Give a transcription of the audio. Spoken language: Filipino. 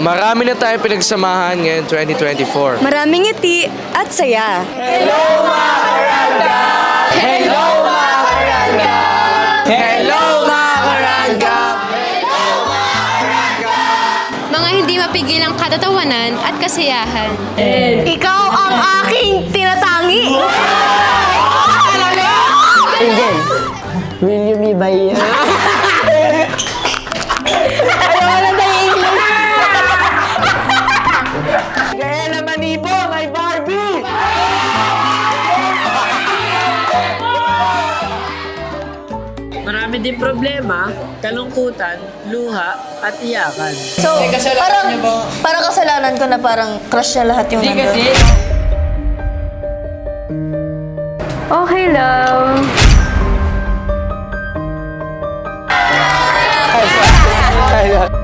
Marami na tayong pinagsamahan ngayon 2024. Maraming ngiti at saya. Hello mga karangga! Hello mga karangga! Hello mga karangga! Mga hindi mapigilang katatawanan at kasiyahan. Ikaw ang aking tinatangi! Angel, will you be my... Kaya naman ibo, may Barbie! Marami din problema, kalungkutan, luha, at iyakan. So, parang kasalanan ko na parang crush na lahat yung nandun. Okay lang. Ay,